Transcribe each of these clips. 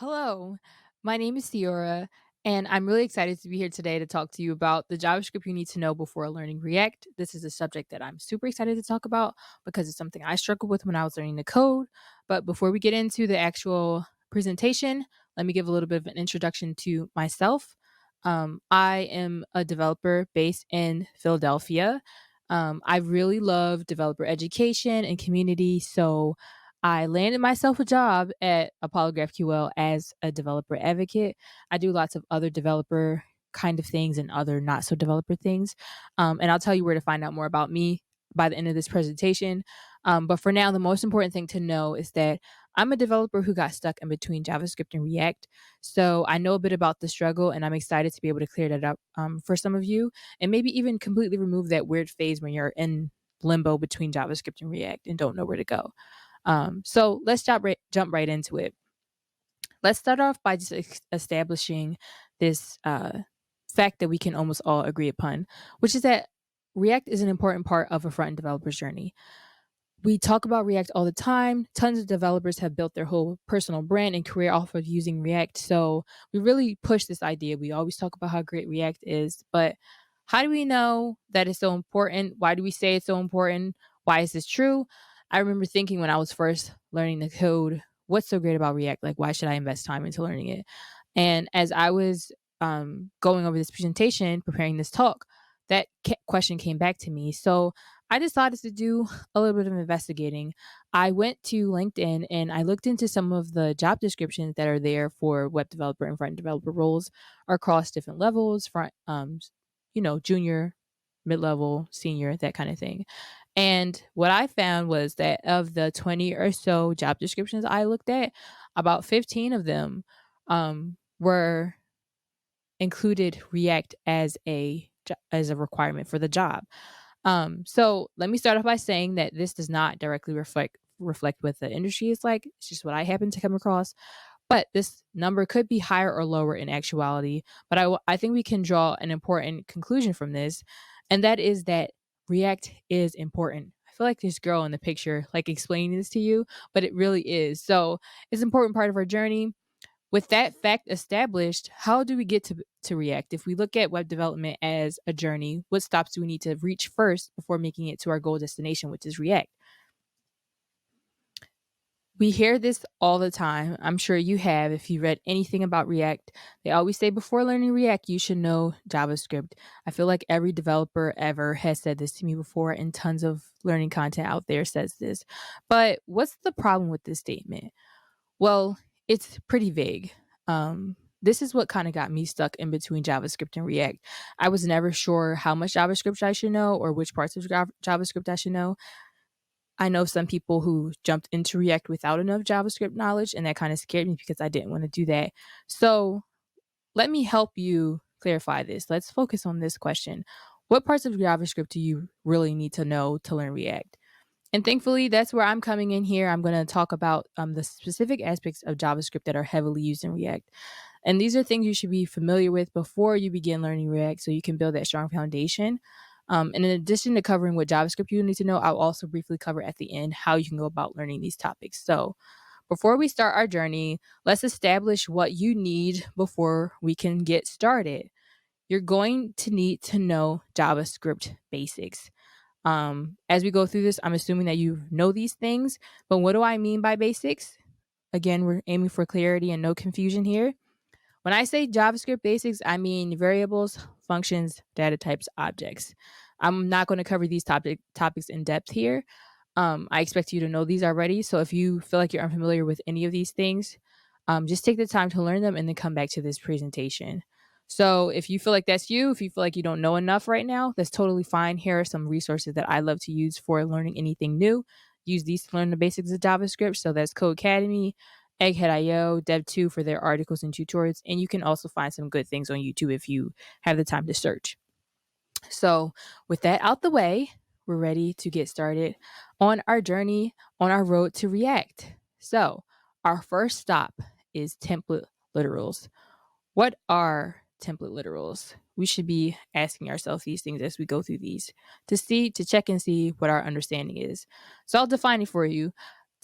Hello, my name is Ceora, and I'm really excited to be here today to talk to you about the JavaScript you need to know before learning React. This is a subject that I'm super excited to talk about because it's something I struggled with when I was learning the code. But before we get into the actual presentation, let me give a little bit of an introduction to myself. I am a developer based in Philadelphia. I really love developer education and community, so I landed myself a job at Apollo GraphQL as a developer advocate. I do lots of other developer kind of things and other not so developer things. And I'll tell you where to find out more about me by the end of this presentation. But for now, the most important thing to know is that I'm a developer who got stuck in between JavaScript and React. So I know a bit about the struggle, and I'm excited to be able to clear that up for some of you and maybe even completely remove that weird phase when you're in limbo between JavaScript and React and don't know where to go. So let's jump right into it. Let's start off by just establishing this fact that we can almost all agree upon, which is that React is an important part of a front-end developer's journey. We talk about React all the time. Tons of developers have built their whole personal brand and career off of using React. So we really push this idea. We always talk about how great React is, but how do we know that it's so important? Why do we say it's so important? Why is this true? I remember thinking when I was first learning the code, what's so great about React? Like, why should I invest time into learning it? And as I was going over this presentation, preparing this talk, that question came back to me. So I decided to do a little bit of investigating. I went to LinkedIn and I looked into some of the job descriptions that are there for web developer and front developer roles across different levels, junior, mid level, senior, that kind of thing. And what I found was that of the 20 or so job descriptions I looked at, about 15 of them were included React as a requirement for the job. So let me start off by saying that this does not directly reflect what the industry is like. It's just what I happen to come across. But this number could be higher or lower in actuality. But I think we can draw an important conclusion from this, and that is that React is important. I feel like this girl in the picture, like explaining this to you, but it really is. So it's an important part of our journey. With that fact established, how do we get to React? If we look at web development as a journey, what stops do we need to reach first before making it to our goal destination, which is React? We hear this all the time. I'm sure you have if you read anything about React. They always say before learning React, you should know JavaScript. I feel like every developer ever has said this to me before, and tons of learning content out there says this. But what's the problem with this statement? Well, it's pretty vague. This is what kind of got me stuck in between JavaScript and React. I was never sure how much JavaScript I should know or which parts of JavaScript I should know. I know some people who jumped into React without enough JavaScript knowledge, and that kind of scared me because I didn't want to do that. So let me help you clarify this. Let's focus on this question. What parts of JavaScript do you really need to know to learn React? And thankfully, that's where I'm coming in here. I'm going to talk about the specific aspects of JavaScript that are heavily used in React. And these are things you should be familiar with before you begin learning React so you can build that strong foundation. And in addition to covering what JavaScript you need to know, I'll also briefly cover at the end how you can go about learning these topics. So before we start our journey, let's establish what you need before we can get started. You're going to need to know JavaScript basics. As we go through this, I'm assuming that you know these things, but what do I mean by basics? Again, we're aiming for clarity and no confusion here. When I say JavaScript basics, I mean variables, functions, data types, objects. I'm not going to cover these topics in depth here. I expect you to know these already. So if you feel like you're unfamiliar with any of these things, just take the time to learn them and then come back to this presentation. So if you feel like that's you, if you feel like you don't know enough right now, that's totally fine. Here are some resources that I love to use for learning anything new. Use these to learn the basics of JavaScript. So that's Codecademy, Egghead.io, Dev2 for their articles and tutorials. And you can also find some good things on YouTube if you have the time to search. So with that out the way, we're ready to get started on our journey on our road to React. So our first stop is template literals. What are template literals? We should be asking ourselves these things as we go through these to check and see what our understanding is. So I'll define it for you.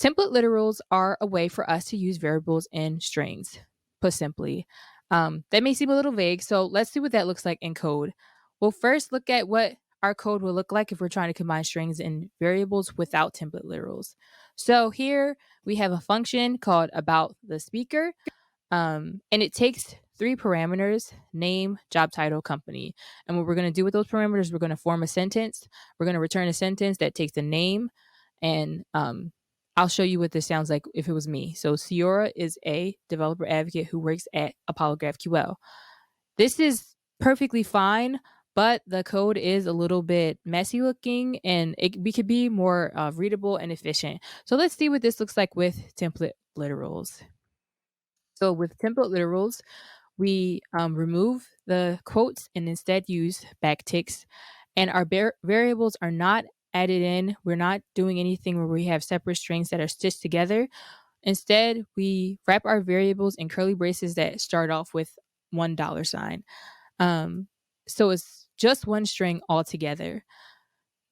Template literals are a way for us to use variables and strings. put simply. That may seem a little vague, so let's see what that looks like in code. We'll first look at what our code will look like if we're trying to combine strings and variables without template literals. So here we have a function called about the speaker, and it takes 3 parameters: name, job title, company. And what we're going to do with those parameters, we're going to form a sentence. We're going to return a sentence that takes the name, and I'll show you what this sounds like if it was me. So Ceora is a developer advocate who works at Apollo GraphQL. This is perfectly fine, but the code is a little bit messy looking, and we could be more readable and efficient. So let's see what this looks like with template literals. So with template literals, we remove the quotes and instead use backticks. And our variables are not added in. We're not doing anything where we have separate strings that are stitched together. Instead, we wrap our variables in curly braces that start off with $1. So it's just one string altogether.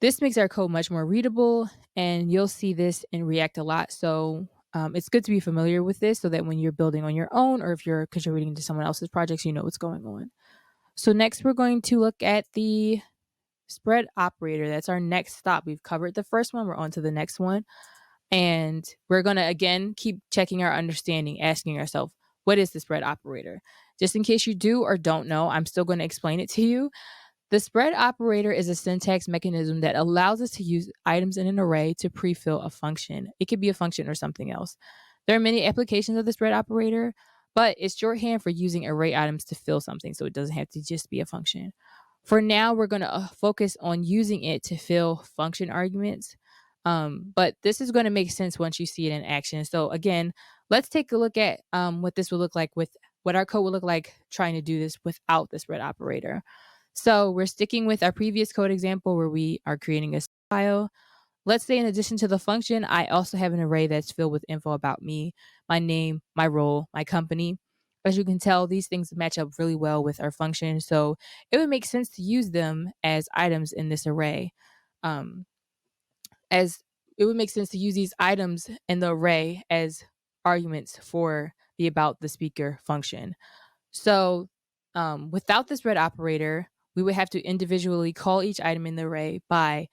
This makes our code much more readable, and you'll see this in React a lot. So it's good to be familiar with this so that when you're building on your own or if you're contributing to someone else's projects, you know what's going on. So next, we're going to look at the spread operator. That's our next stop. We've covered the first one. We're on to the next one. And we're going to, again, keep checking our understanding, asking ourselves, what is the spread operator? Just in case you do or don't know, I'm still going to explain it to you. The spread operator is a syntax mechanism that allows us to use items in an array to pre-fill a function. It could be a function or something else. There are many applications of the spread operator, but it's shorthand for using array items to fill something, so it doesn't have to just be a function. For now, we're going to focus on using it to fill function arguments, but this is going to make sense once you see it in action. So again, let's take a look at what this will look like with what our code will look like trying to do this without the spread operator. So we're sticking with our previous code example where we are creating a file. Let's say in addition to the function, I also have an array that's filled with info about me, my name, my role, my company. As you can tell, these things match up really well with our function. So it would make sense to use them as items in this array. As it would make sense to use these items in the array as arguments for the about the speaker function. So without the spread operator, we would have to individually call each item in the array by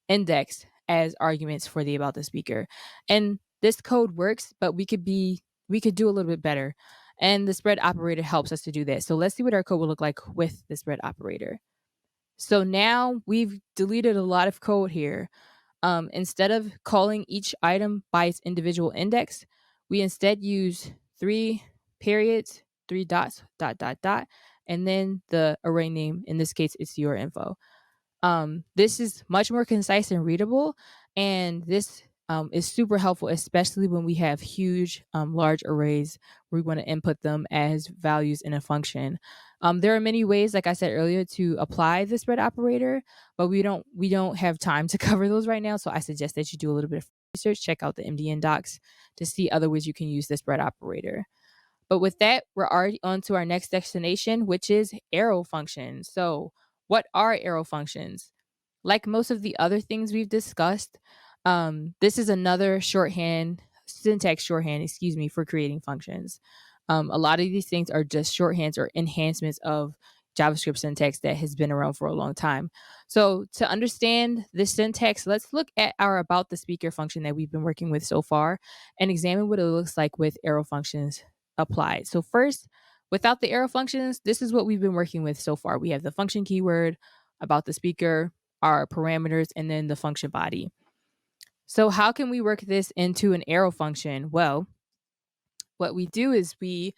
index as arguments for the about the speaker. And this code works, but we could do a little bit better. And the spread operator helps us to do that. So let's see what our code will look like with the spread operator. So now we've deleted a lot of code here. Instead of calling each item by its individual index, we instead use 3 periods, 3 dots, dot, dot, dot, and then the array name. In this case, it's your info. This is much more concise and readable, and this is super helpful, especially when we have huge, large arrays where we want to input them as values in a function. There are many ways, like I said earlier, to apply the spread operator, but we don't have time to cover those right now. So I suggest that you do a little bit of research, check out the MDN docs to see other ways you can use the spread operator. But with that, we're already on to our next destination, which is arrow functions. So what are arrow functions? Like most of the other things we've discussed, this is another syntax shorthand, for creating functions. A lot of these things are just shorthands or enhancements of JavaScript syntax that has been around for a long time. So to understand this syntax, let's look at our about the speaker function that we've been working with so far and examine what it looks like with arrow functions applied. So first, without the arrow functions, this is what we've been working with so far. We have the function keyword, about the speaker, our parameters, and then the function body. So how can we work this into an arrow function? Well, what we do is we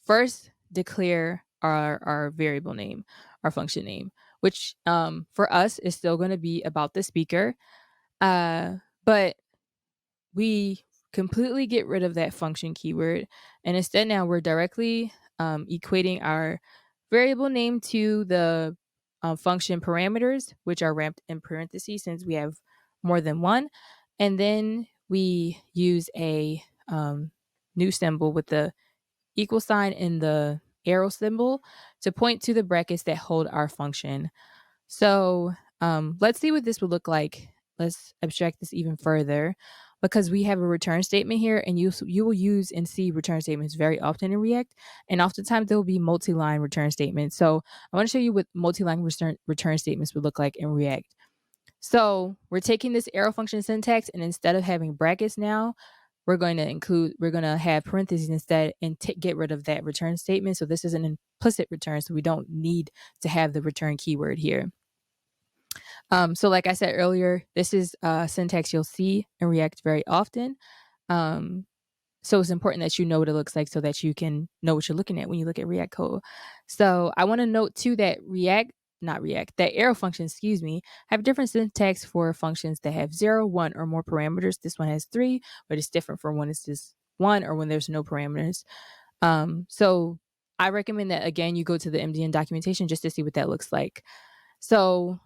first declare our variable name, our function name, which for us is still going to be about the speaker, but we completely get rid of that function keyword, and instead now we're directly equating our variable name to the function parameters, which are wrapped in parentheses since we have more than one, and then we use a new symbol with the equal sign and the arrow symbol to point to the brackets that hold our function. So let's see what this would look like. Let's abstract this even further. because we have a return statement here, and you will use and see return statements very often in React, and oftentimes there will be multi-line return statements. So I want to show you what multi-line return statements would look like in React. So we're taking this arrow function syntax, and instead of having brackets now, we're going to have parentheses instead and get rid of that return statement. So this is an implicit return, so we don't need to have the return keyword here. So like I said earlier, this is syntax you'll see in React very often. So it's important that you know what it looks like so that you can know what you're looking at when you look at React code. So I want to note too that that arrow functions, have different syntax for functions that have 0, 1, or more parameters. This one has 3, but it's different for when it's just 1 or when there's no parameters. So I recommend that, again, you go to the MDN documentation just to see what that looks like. So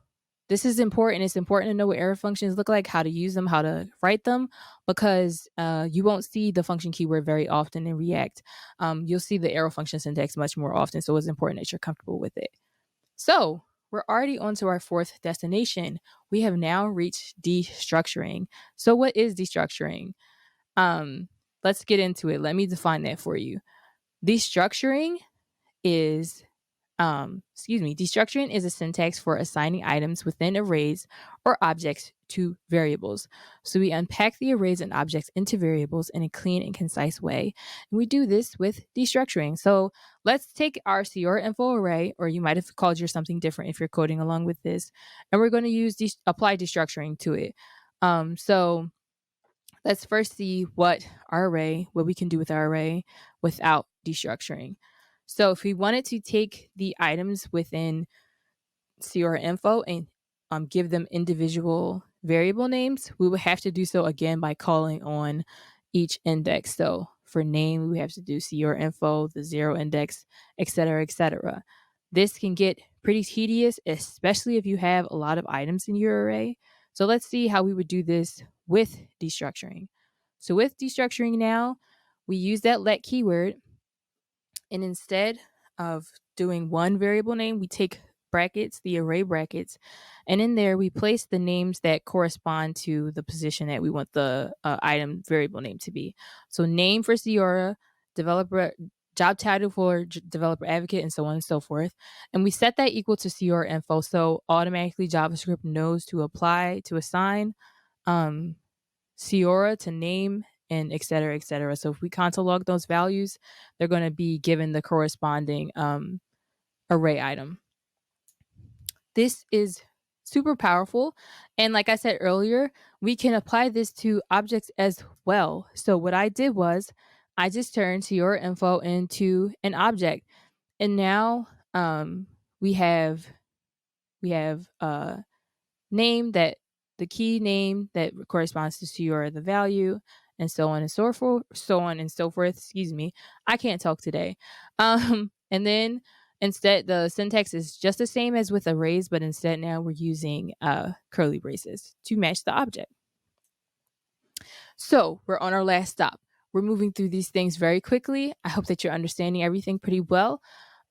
this is important. It's important to know what arrow functions look like, how to use them, how to write them, because you won't see the function keyword very often in React. You'll see the arrow function syntax much more often, so it's important that you're comfortable with it. So we're already on to our fourth destination. We have now reached destructuring. So what is destructuring? Let's get into it. Let me define that for you. Destructuring is destructuring is a syntax for assigning items within arrays or objects to variables. So we unpack the arrays and objects into variables in a clean and concise way. And we do this with destructuring. So let's take our Ceora info array, or you might have called yours something different if you're coding along with this, and we're going to use apply destructuring to it. So let's first see what we can do with our array without destructuring. So if we wanted to take the items within Ceora info and give them individual variable names, we would have to do so again by calling on each index. So for name, we have to do Ceora info, the 0 index, etc., etc. This can get pretty tedious, especially if you have a lot of items in your array. So let's see how we would do this with destructuring. So with destructuring now, we use that let keyword, and instead of doing one variable name, we take brackets, the array brackets, and in there we place the names that correspond to the position that we want the item variable name to be. So name for Ceora, developer, job title for developer advocate, and so on and so forth. And we set that equal to Ceora info, so automatically JavaScript knows to assign Ceora to name, and et cetera, et cetera. So if we console log those values, they're going to be given the corresponding array item. This is super powerful. And like I said earlier, we can apply this to objects as well. So what I did was I just turned Ceora info into an object. And now we have name, that the key name that corresponds to Ceora, the value, and so on and so forth. Excuse me, I can't talk today. And then instead, the syntax is just the same as with arrays, but instead now we're using curly braces to match the object. So we're on our last stop. We're moving through these things very quickly. I hope that you're understanding everything pretty well.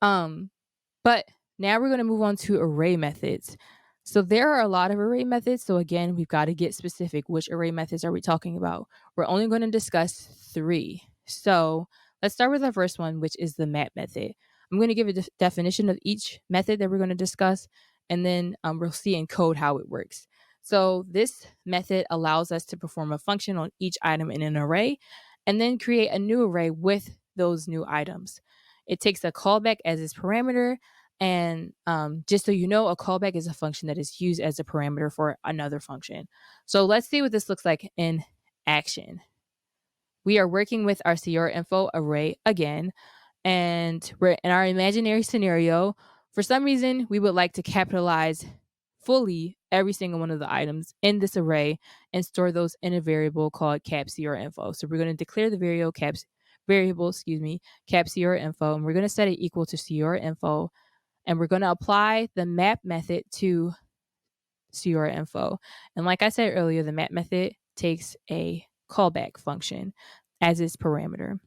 But now we're going to move on to array methods. So there are a lot of array methods. So again, we've got to get specific. Which array methods are we talking about? We're only going to discuss 3. So let's start with our first one, which is the map method. I'm going to give a definition of each method that we're going to discuss, and then we'll see in code how it works. So this method allows us to perform a function on each item in an array, and then create a new array with those new items. It takes a callback as its parameter. And just so you know, a callback is a function that is used as a parameter for another function. So let's see what this looks like in action. We are working with our Ceora info array again, and we're in our imaginary scenario. For some reason, we would like to capitalize fully every single one of the items in this array and store those in a variable called cap Ceora info. So we're going to declare the variable cap Ceora info, and we're going to set it equal to Ceora info. And we're going to apply the map method to Ceora info. And like I said earlier, the map method takes a callback function as its parameter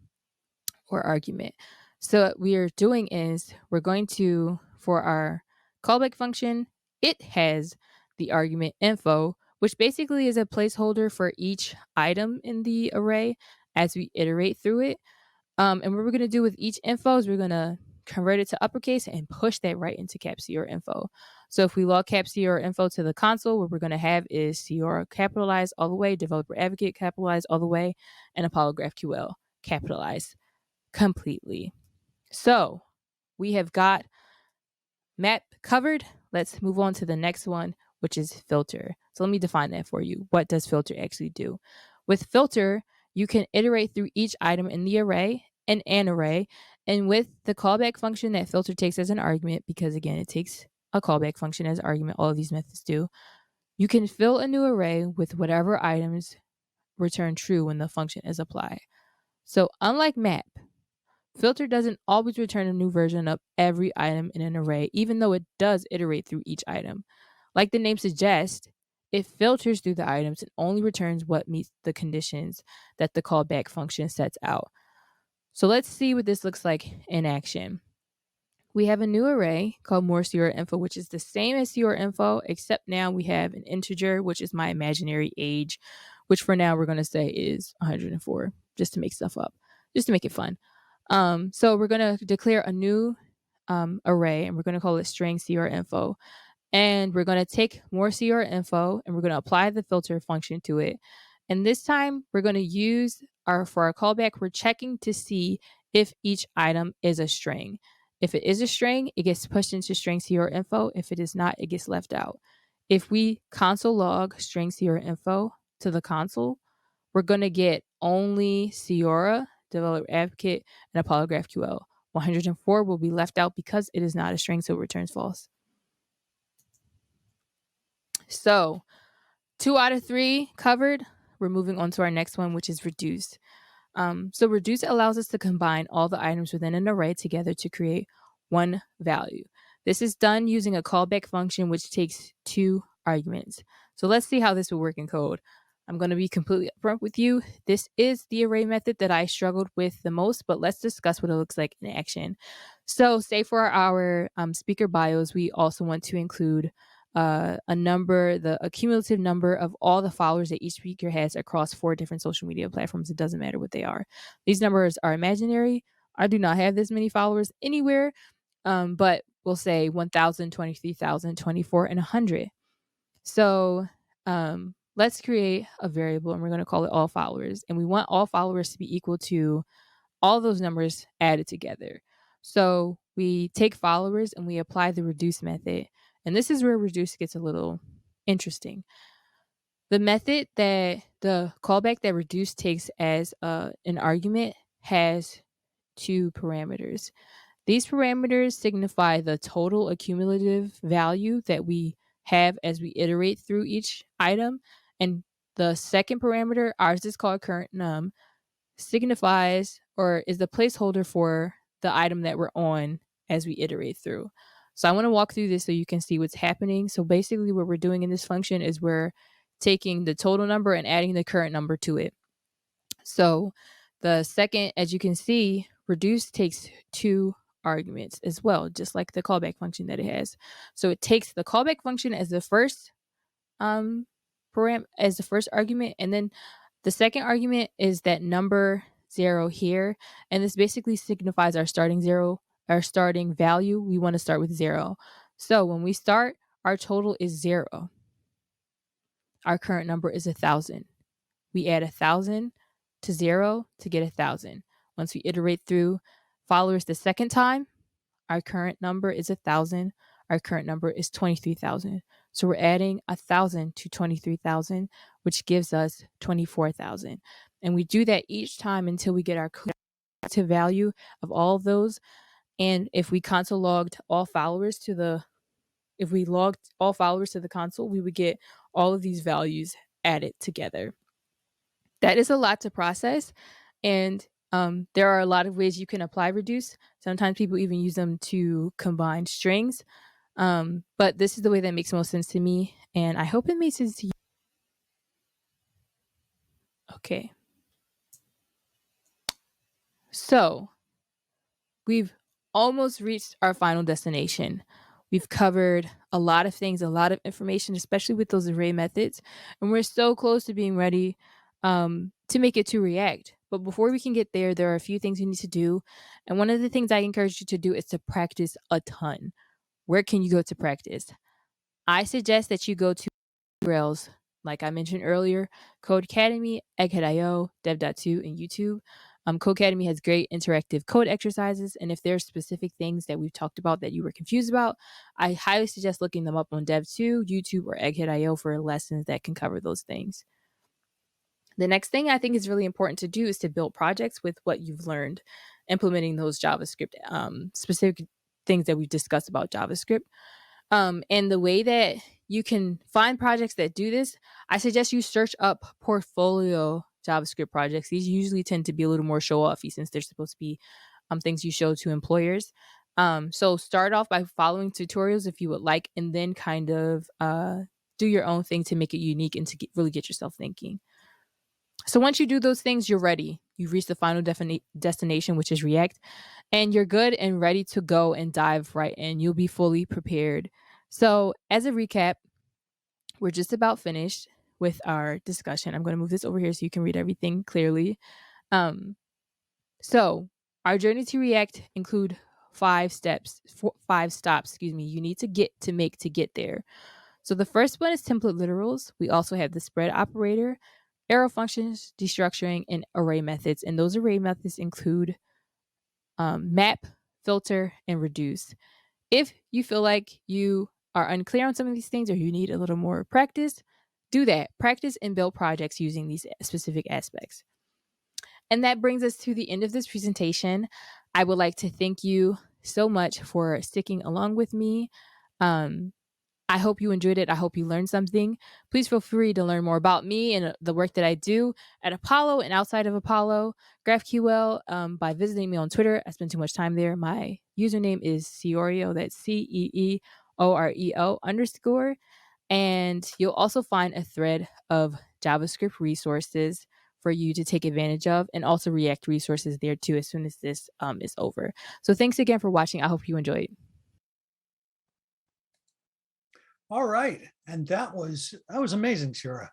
or argument. So what we are doing is we're going to, for our callback function, it has the argument info, which basically is a placeholder for each item in the array as we iterate through it. And what we're going to do with each info is we're going to convert it to uppercase and push that right into Ceora info. So if we log Ceora info to the console, what we're going to have is Ceora capitalized all the way, developer advocate capitalized all the way, and Apollo GraphQL capitalized completely. So we have got map covered. Let's move on to the next one, which is filter. So let me define that for you. What does filter actually do? With filter, you can iterate through each item in the array and an array. And with the callback function that filter takes as an argument, because again, it takes a callback function as an argument, all of these methods do, you can fill a new array with whatever items return true when the function is applied. So unlike map, filter doesn't always return a new version of every item in an array, even though it does iterate through each item. Like the name suggests, it filters through the items and only returns what meets the conditions that the callback function sets out. So let's see what this looks like in action. We have a new array called more Ceora info, which is the same as Ceora info, except now we have an integer, which is my imaginary age, which for now we're going to say is 104, just to make stuff up, just to make it fun. So we're going to declare a new array, and we're going to call it string Ceora info. And we're going to take more Ceora info, and we're going to apply the filter function to it. And this time we're going to use for our callback, we're checking to see if each item is a string. If it is a string, it gets pushed into string Ceora info. If it is not, it gets left out. If we console log string Ceora info to the console, we're going to get only Ceora, developer advocate, and Apollo GraphQL. 104 will be left out because it is not a string, so it returns false. So 2 out of 3 covered. We're moving on to our next one, which is reduce. So reduce allows us to combine all the items within an array together to create one value. This is done using a callback function, which takes 2 arguments. So let's see how this will work in code. I'm going to be completely upfront with you. This is the array method that I struggled with the most, but let's discuss what it looks like in action. So say for our speaker bios, we also want to include a number, a cumulative number of all the followers that each speaker has across 4 different social media platforms. It doesn't matter what they are. These numbers are imaginary. I do not have this many followers anywhere, but we'll say 1,000, 23,000, 24, and 100. So let's create a variable, and we're going to call it all followers. And we want all followers to be equal to all those numbers added together. So we take followers and we apply the reduce method. And this is where reduce gets a little interesting. The method that the callback that reduce takes as an argument has 2 parameters. These parameters signify the total accumulative value that we have as we iterate through each item. And the second parameter, ours is called current num, signifies or is the placeholder for the item that we're on as we iterate through. So I want to walk through this so you can see what's happening. So basically what we're doing in this function is we're taking the total number and adding the current number to it. So the second, as you can see, reduce takes 2 arguments as well, just like the callback function that it has. So it takes the callback function as the first as the first argument, and then the second argument is that number 0 here, and this basically signifies our starting value. We want to start with 0. So when we start, our total is 0. Our current number is 1,000. We add 1,000 to 0 to get 1,000. Once we iterate through followers the second time, our current number is 1,000. Our current number is 23,000. So we're adding 1,000 to 23,000, which gives us 24,000. And we do that each time until we get our cumulative value of all of those. And if we console logged all followers to the console, we would get all of these values added together. That is a lot to process. And there are a lot of ways you can apply reduce. Sometimes people even use them to combine strings. But this is the way that makes most sense to me. And I hope it makes sense to you. Okay. So we've almost reached our final destination. We've covered a lot of things, a lot of information, especially with those array methods. And we're so close to being ready to make it to React. But before we can get there, there are a few things you need to do. And one of the things I encourage you to do is to practice a ton. Where can you go to practice? I suggest that you go to Rails, like I mentioned earlier, Code Academy, Egghead.io, Dev.to, and YouTube. Code Academy has great interactive code exercises, and if there's specific things that we've talked about that you were confused about, I highly suggest looking them up on Dev.to, YouTube, or Egghead.io for lessons that can cover those things. The next thing I think is really important to do is to build projects with what you've learned, implementing those JavaScript specific things that we've discussed about JavaScript. And the way that you can find projects that do this, I suggest you search up portfolio JavaScript projects. These usually tend to be a little more show-offy since they're supposed to be things you show to employers. So start off by following tutorials if you would like, and then kind of do your own thing to make it unique and to really get yourself thinking. So once you do those things, you're ready. You've reached the final destination, which is React, and you're good and ready to go and dive right in. You'll be fully prepared. So as a recap, we're just about finished with our discussion. I'm going to move this over here so you can read everything clearly. So our journey to React include 5 stops, you need to make to get there. So the first one is template literals. We also have the spread operator, arrow functions, destructuring, and array methods. And those array methods include map, filter, and reduce. If you feel like you are unclear on some of these things or you need a little more practice, do that. Practice and build projects using these specific aspects. And that brings us to the end of this presentation. I would like to thank you so much for sticking along with me. I hope you enjoyed it. I hope you learned something. Please feel free to learn more about me and the work that I do at Apollo and outside of Apollo, GraphQL, by visiting me on Twitter. I spend too much time there. My username is Ceoreo. That's CEEOREO _. And you'll also find a thread of JavaScript resources for you to take advantage of, and also React resources there too as soon as this is over. So thanks again for watching. I hope you enjoyed. All right, and that was amazing, Ceora.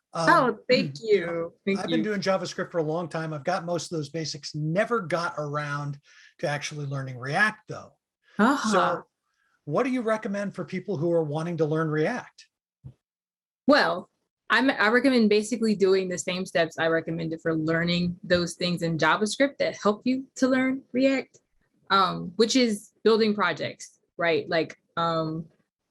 Thank you. I've been doing JavaScript for a long time. I've got most of those basics. Never got around to actually learning React, though. So, what do you recommend for people who are wanting to learn React? Well, I recommend basically doing the same steps I recommended for learning those things in JavaScript that help you to learn React, which is building projects, right? Like,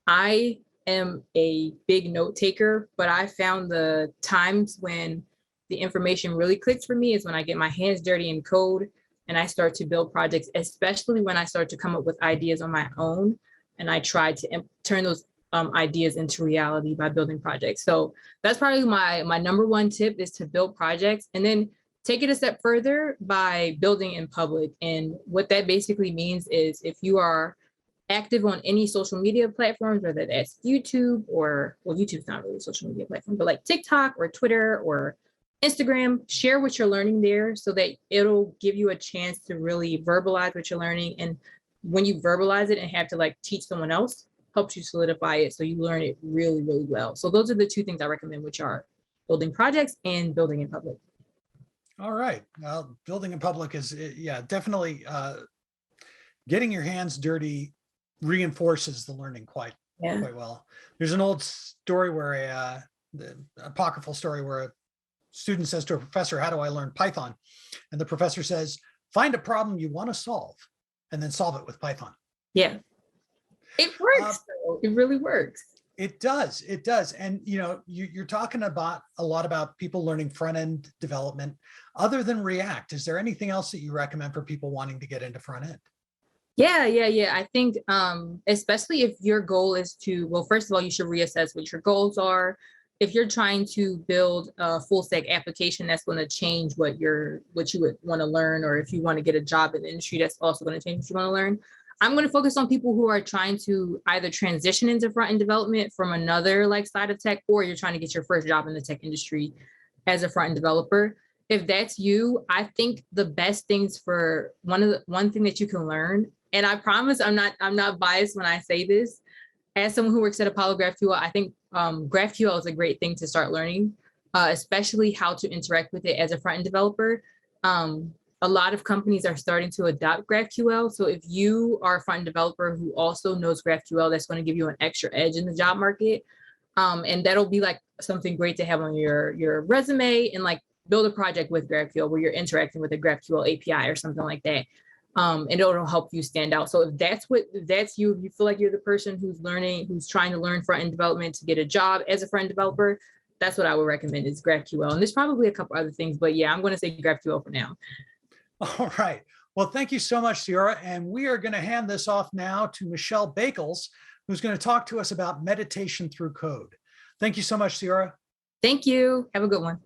I am a big note taker, but I found the times when the information really clicks for me is when I get my hands dirty in code and I start to build projects, especially when I start to come up with ideas on my own and I try to turn those ideas into reality by building projects. So that's probably my number one tip, is to build projects and then take it a step further by building in public. And what that basically means is if you are active on any social media platforms, whether that's YouTube or, well, YouTube's not really a social media platform, but like TikTok or Twitter or Instagram, share what you're learning there so that it'll give you a chance to really verbalize what you're learning. And when you verbalize it and have to like teach someone else, helps you solidify it so you learn it really, really well. So those are the 2 things I recommend, which are building projects and building in public. All right. Well, building in public is, yeah, definitely getting your hands dirty reinforces the learning quite well. There's an old story where the apocryphal story where a student says to a professor, "How do I learn Python?" And the professor says, "Find a problem you want to solve and then solve it with Python." Yeah, it works. It really works. It does. It does. And you're talking about a lot about people learning front-end development. Other than React, is there anything else that you recommend for people wanting to get into front end? Yeah. I think especially if your goal is to, well, first of all, you should reassess what your goals are. If you're trying to build a full stack application, that's going to change what you would want to learn. Or if you want to get a job in the industry, that's also going to change what you want to learn. I'm going to focus on people who are trying to either transition into front-end development from another like side of tech, or you're trying to get your first job in the tech industry as a front-end developer. If that's you, I think the best things one thing that you can learn, and I promise I'm not biased when I say this, as someone who works at Apollo GraphQL, I think GraphQL is a great thing to start learning, especially how to interact with it as a front-end developer. A lot of companies are starting to adopt GraphQL. So if you are a front-end developer who also knows GraphQL, that's going to give you an extra edge in the job market. And that'll be like something great to have on your resume, and like build a project with GraphQL where you're interacting with a GraphQL API or something like that. And it'll help you stand out. So if that's you, if you feel like you're the person who's trying to learn front-end development to get a job as a front-end developer, that's what I would recommend is GraphQL. And there's probably a couple other things, but yeah, I'm going to say GraphQL for now. All right. Well, thank you so much, Ceora. And we are going to hand this off now to Michelle Bakels, who's going to talk to us about meditation through code. Thank you so much, Ceora. Thank you. Have a good one.